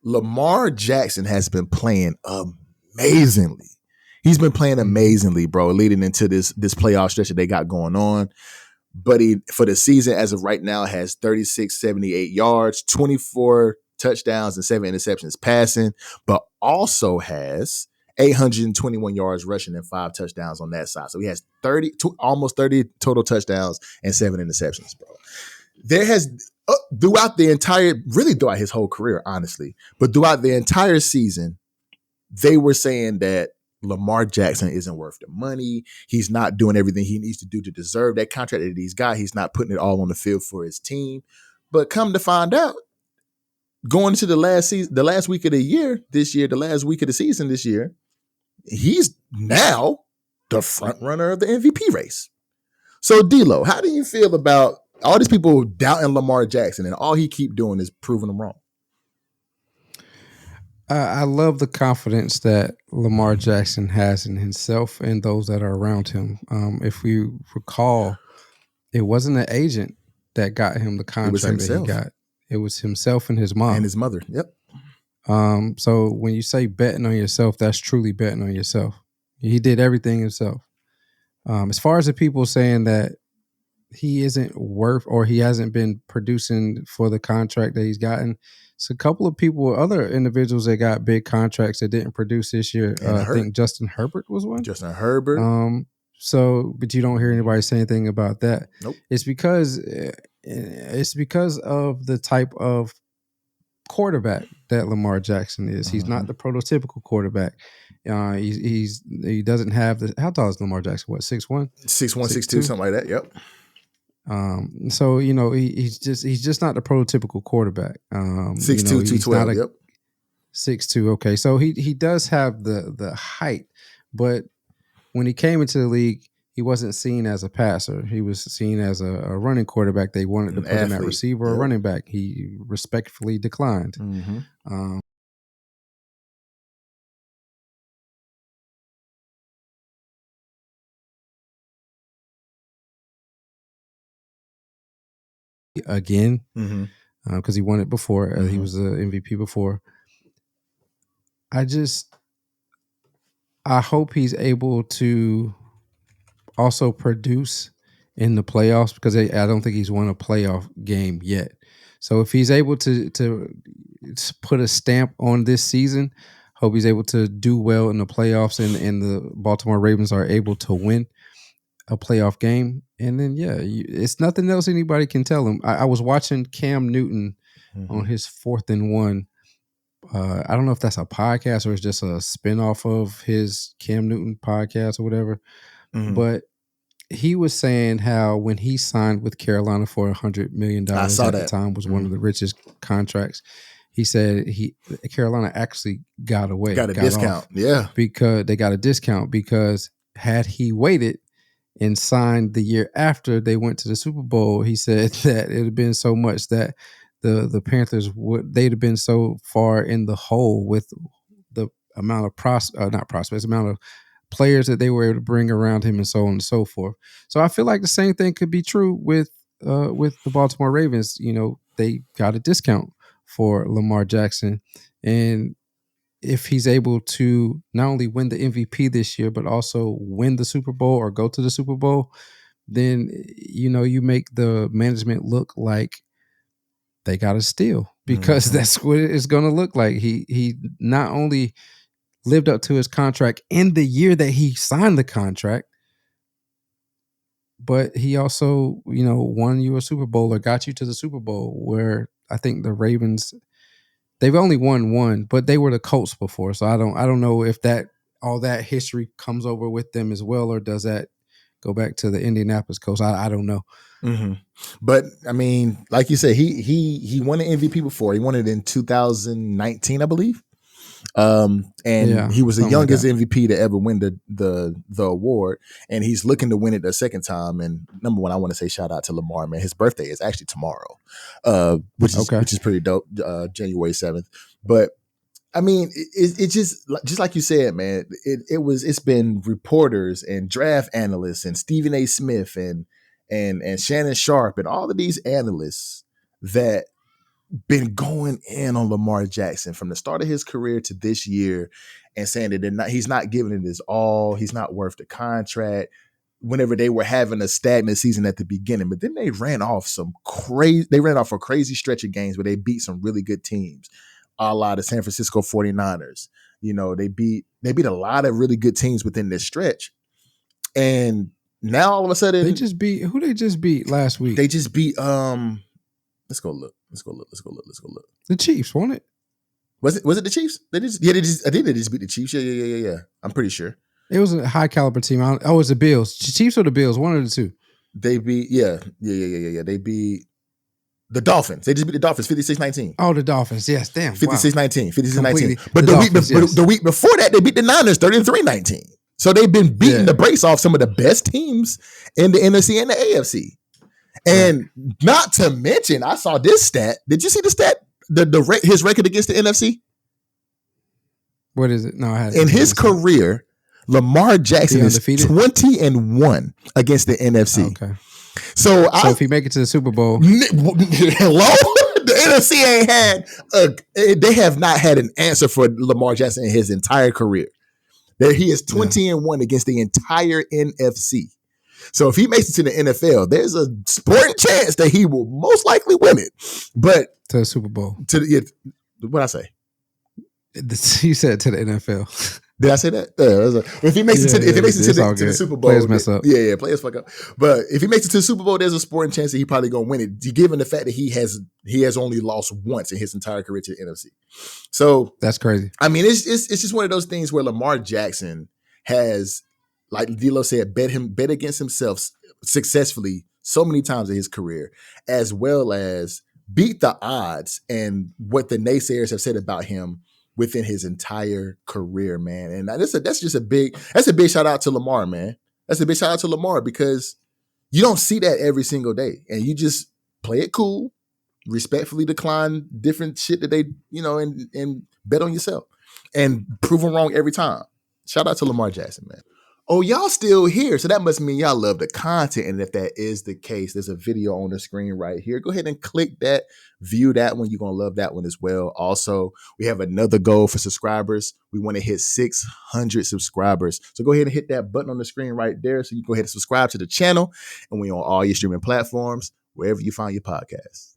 Lamar Jackson has been playing amazingly. He's been playing amazingly, bro, leading into this playoff stretch that they got going on. But he, for the season, as of right now, has 3678 yards, 24 touchdowns, and 7 interceptions passing, but also has 821 yards rushing and 5 touchdowns on that side. So he has almost 30 total touchdowns and 7 interceptions, bro. There has throughout his whole career, honestly, but throughout the entire season, they were saying that Lamar Jackson isn't worth the money. He's not doing everything he needs to do to deserve that contract that he's got. He's not putting it all on the field for his team. But come to find out, going into the last week of the year this year, the last week of the season this year, he's now the front runner of the MVP race. So, D-Lo, how do you feel about all these people doubting Lamar Jackson and all he keep doing is proving them wrong? I love the confidence that Lamar Jackson has in himself and those that are around him. If we recall, it wasn't an agent that got him the contract that he got. It was himself and his mom. And his mother, yep. So when you say betting on yourself, that's truly betting on yourself. He did everything himself. As far as the people saying that he isn't worth or he hasn't been producing for the contract that he's gotten, it's a couple of people, other individuals that got big contracts that didn't produce this year. I think Justin Herbert was one. Justin Herbert. But you don't hear anybody say anything about that. Nope. It's because of the type of quarterback that Lamar Jackson is. He's not the prototypical quarterback. He doesn't have the. How tall is Lamar Jackson? What, 6'1"? 6'1", 6'2", something like that. Yep. So he's just not the prototypical quarterback. 6'2", 212. Yep. 6'2". Okay, so he does have the height, but when he came into the league, he wasn't seen as a passer. He was seen as a running quarterback. They wanted to put him at receiver or running back. He respectfully declined. Mm-hmm. Again, because he won it before. He was the MVP before. I hope he's able to also produce in the playoffs, because I don't think he's won a playoff game yet. So if he's able to put a stamp on this season, hope he's able to do well in the playoffs and the Baltimore Ravens are able to win a playoff game. And then, it's nothing else anybody can tell him. I was watching Cam Newton on his 4th and 1. I don't know if that's a podcast or it's just a spinoff of his Cam Newton podcast or whatever. But he was saying how when he signed with Carolina for $100 million at the time, was one of the richest contracts. He said Carolina actually got a discount. Because they got a discount, because had he waited and signed the year after they went to the Super Bowl, he said that it would have been so much that the Panthers they'd have been so far in the hole with the amount of amount of players that they were able to bring around him and so on and so forth. So I feel like the same thing could be true with the Baltimore Ravens. They got a discount for Lamar Jackson, and if he's able to not only win the MVP this year, but also win the Super Bowl or go to the Super Bowl, then, you make the management look like they got a steal, because that's what it's going to look like. He not only lived up to his contract in the year that he signed the contract, but he also, won you a Super Bowl or got you to the Super Bowl, where I think the Ravens, they've only won one, but they were the Colts before. So I don't know if all that history comes over with them as well, or does that go back to the Indianapolis Colts? I don't know. But I mean, like you said, he won an MVP before. He won it in 2019, I believe. He was the youngest MVP to ever win the award, and he's looking to win it a second time. And number one, I want to say shout out to Lamar, man. His birthday is actually tomorrow, which is pretty dope, January 7th. But I mean, it just like you said, man. It's been reporters and draft analysts and Stephen A. Smith and Shannon Sharp and all of these analysts that been going in on Lamar Jackson from the start of his career to this year and saying that he's not giving it his all. He's not worth the contract. Whenever they were having a stagnant season at the beginning, but then they ran off a crazy stretch of games where they beat some really good teams, a la the San Francisco 49ers. You know, they beat a lot of really good teams within this stretch. And now all of a sudden they just beat last week? They just beat let's go look. The Chiefs, won it? Was it the Chiefs? I think they just beat the Chiefs. Yeah. I'm pretty sure. It was a high caliber team. It was the Bills. Chiefs or the Bills, one of the two. They beat yeah. They beat the Dolphins. They just beat the Dolphins 56-19. Oh, the Dolphins. Yes, damn. 56-19. 56-19. Completely. But the week before that, they beat the Niners 33-19. So they've been beating the brakes off some of the best teams in the NFC and the AFC. And not to mention, I saw this stat. Did you see the stat? His record against the NFC? What is it? No, I hadn't. In his career, Lamar Jackson is 20-1 against the NFC. Okay. So if he make it to the Super Bowl, hello, the NFC ain't had. They have not had an answer for Lamar Jackson in his entire career. He is 20-1 against the entire NFC. So if he makes it to the NFL, there's a sporting chance that he will most likely win it. But to the Super Bowl, what I say? You said to the NFL. Did I say that? If he makes it to the Super Bowl, players mess up. Yeah, players fuck up. But if he makes it to the Super Bowl, there's a sporting chance that he probably gonna win it, given the fact that he has only lost once in his entire career to the NFC. So that's crazy. I mean, it's just one of those things where Lamar Jackson has, like D'Lo said, bet against himself successfully so many times in his career, as well as beat the odds and what the naysayers have said about him within his entire career, man. And that's a big shout out to Lamar, man. That's a big shout out to Lamar, because you don't see that every single day. And you just play it cool, respectfully decline different shit that they, and bet on yourself and prove them wrong every time. Shout out to Lamar Jackson, man. Oh, y'all still here. So that must mean y'all love the content. And if that is the case, there's a video on the screen right here. Go ahead and click that, view that one. You're going to love that one as well. Also, we have another goal for subscribers. We want to hit 600 subscribers. So go ahead and hit that button on the screen right there. So you go ahead and subscribe to the channel. And we on all your streaming platforms, wherever you find your podcasts.